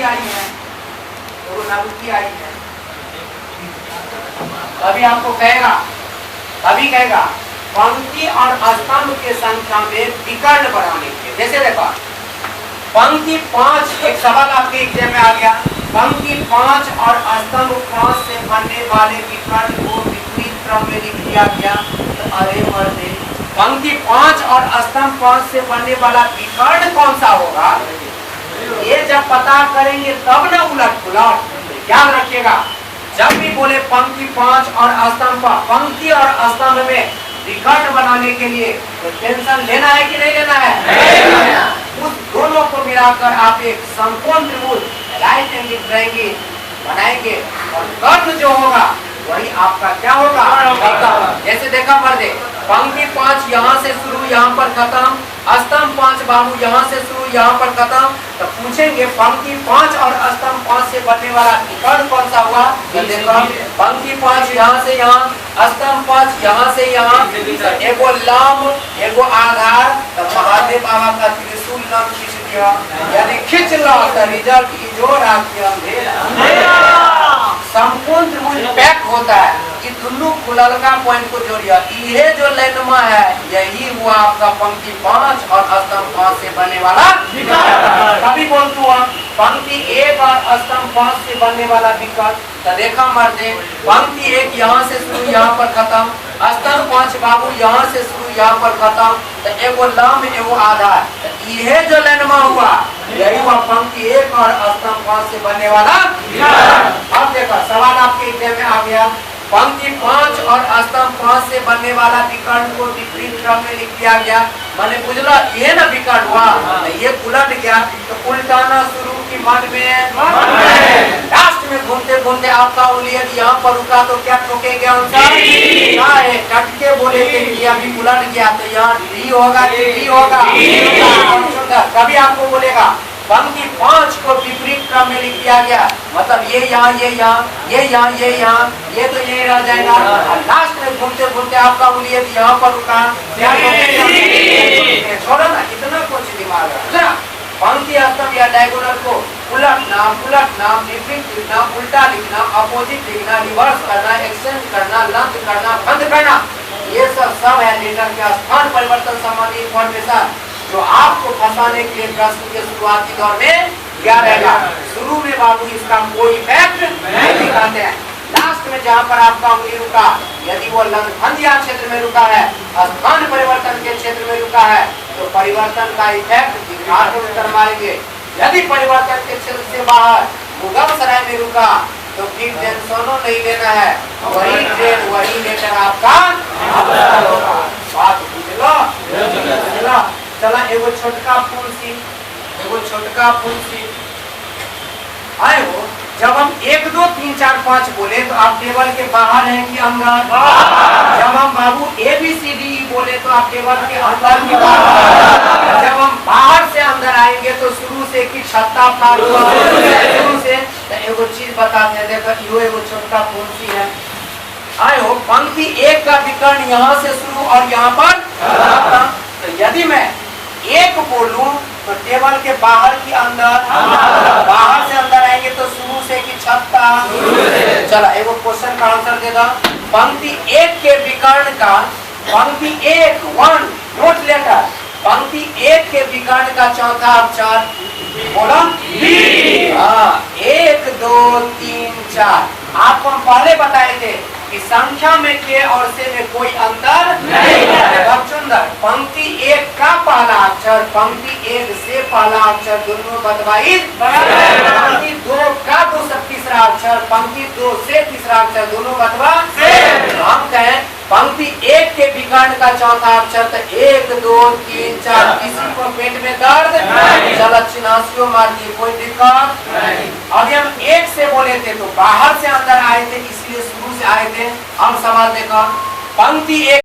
नाभुकी आई है, देखो नाभुकी आई है। अभी आपको कहेगा, अभी कहेगा पंक्ति और स्तंभ के संख्या में विकर्ण बढ़ाने के। जैसे देखो पंक्ति 5, एक सवाल आपके एग्जाम में आ गया, पंक्ति 5 और स्तंभ 5 से बनने वाले विकर्ण को विपरीत क्रम में लिख दिया गया। तो अरे मर्दे, पंक्ति 5 और स्तंभ 5 से बनने वाला विकर्ण कौन सा होगा, ये जब पता करेंगे तब ना उलट पुलट। याद रखिएगा, जब भी बोले पंक्ति 5 और स्तंभ, पंक्ति और स्तंभ में विकर्ण बनाने के लिए तो टेंशन लेना है कि नहीं लेना है? उस दोनों को मिलाकर आप एक समकोण त्रिभुज राइट एंगल ट्रायंगल बनाएंगे और कर्ण जो होगा वही आपका क्या होगा? जैसे देखा मर्दे, पंक्ति 5 यहाँ से शुरू यहाँ पर खत्म, स्तंभ 5 बाबू यहाँ से शुरू यहाँ पर खत्म। तो पूछेंगे पंक्ति 5 और स्तंभ 5 से बनने वाला विकर्ण कौन सा हुआ? देखो पंक्ति 5 यहाँ से यहाँ, स्तंभ 5 यहाँ से यहाँ, एगो लंब एगो आधार। तो महादेव बाबा का त्रिशूल नाम खींच दिया, यानी खींच लो तो रिजल्ट इजोर संपूर्ण त्रिभुज पैक होता है। ये दोनों खुलल का पॉइंट को जोड़िए, ये जो लाइनमा है यही हुआ आपका पंक्ति 5 और स्तंभ 5 से बनने वाला विकर्ण। कभी बोलते हुआ पंक्ति 1 और स्तंभ 5 से बनने वाला विकर्ण। तो देखा मर्दे, पंक्ति 1 यहाँ से शुरू यहाँ पर खत्म, स्तंभ 5 बाबू यहाँ से शुरू यहाँ पर खत्म। तो एगो लंब एगो आधार, ये जो लाइनमा हुआ यही हुआ पंक्ति 1 और स्तंभ 5 से बनने वाला विकर्ण। अब देखो सवाल आपके एग्जाम में आ गया, पंक्ति 5 और स्तंभ 5 से बनने वाला विकर्ण को विपरीत क्रम में लिख दिया गया। मैंने बुझला ये ना विकर्ण हुआ, ये उलट गया। तो उल्टाना शुरू की मन में लास्ट में घूमते घूमते आपका उंगली यहाँ पर रुका तो क्या ठोकेंगे अनुसार टटके बोले कि अभी उलट गया तो यहाँ डी होगा कि डी होगा। कभी आपको बोलेगा पंक्ति 5 को विपरीत क्रम में लिख दिया गया, मतलब ये यहाँ ये यहाँ ये यहाँ ये यहाँ, ये तो यही रह जाएगा। लास्ट में घूमते घूमते आपका उंगली यहाँ पर रुका, छोड़ो ना, इतना कुछ दिमाग है। पंक्ति स्तंभ या डायगोनल को उलटना विपरीत लिखना, उल्टा लिखना, अपोजिट लिखना, रिवर्स करना, एक्सचेंज करना, लंब करना, बंद करना, ये सब है लेटर के स्थान परिवर्तन संबंधी इंफॉर्मेशन जो आपको फंसाने के लिए प्रश्न के शुरुआती दौर में क्या रहेगा। शुरू में बाबू इसका कोई इफेक्ट नहीं दिखाते हैं। लास्ट में जहाँ पर आपका उंगली रुका, यदि वो लंघंदिया क्षेत्र में रुका है, स्थान परिवर्तन के क्षेत्र में रुका है, तो परिवर्तन का इफेक्ट दिखाकर उत्तर मारेंगे। यदि परिवर्तन के क्षेत्र से बाहर मुगलसराय में रुका तो फिर टेंशनों नहीं लेना है, वही ट्रेन वही लेटर आपका होगा। बात बुझलो? चला एगो छोटका फूल सी आए हो। जब हम 1 2 3 4 5 बोले तो आप टेबल के बाहर हैं कि अंदर? जब हम बाबू ABCD बोले तो आप टेबल के अंदर की बाहर? जब हम बाहर से अंदर आएंगे तो शुरू से कि छत्ता फाड़ शुरू से। तो एगो चीज बताते हैं, देखो यो एगो छोटका फूल सी है। आए हो पंक्ति 1 का विकर्ण यहाँ से शुरू और यहाँ पर। तो यदि मैं 1 बोलूं तो टेबल के बाहर की अंदर, बाहर से अंदर आएंगे तो शुरू से कि छत्ता। चला एगो क्वेश्चन का आंसर दे दो। पंक्ति 1 के विकर्ण का, पंक्ति 1 1 नोट लेटर, पंक्ति 1 के विकर्ण का चौथा अक्षर बोलो। 1 2 3 4। आपको हम पहले बताए थे कि संख्या में के और से में कोई अंतर नहीं है। पंक्ति 1 का पहला अक्षर पंक्ति 1 से पहला अक्षर दोनों बदवाइज, पंक्ति 2 का तीसरा अक्षर पंक्ति 2 से तीसरा अक्षर दोनों बदवा। हम कहें पंक्ति 1 के विकर्ण का चौथा अक्षर तो 1 2 3 4। किसी को पेट में दर्द? चलो चिन्हासियों मार दी, कोई दिक्कत? अभी हम 1 से बोले थे तो बाहर से अंदर आए थे, इसलिए शुरू से आए थे। हम सवाल देखो पंक्ति 1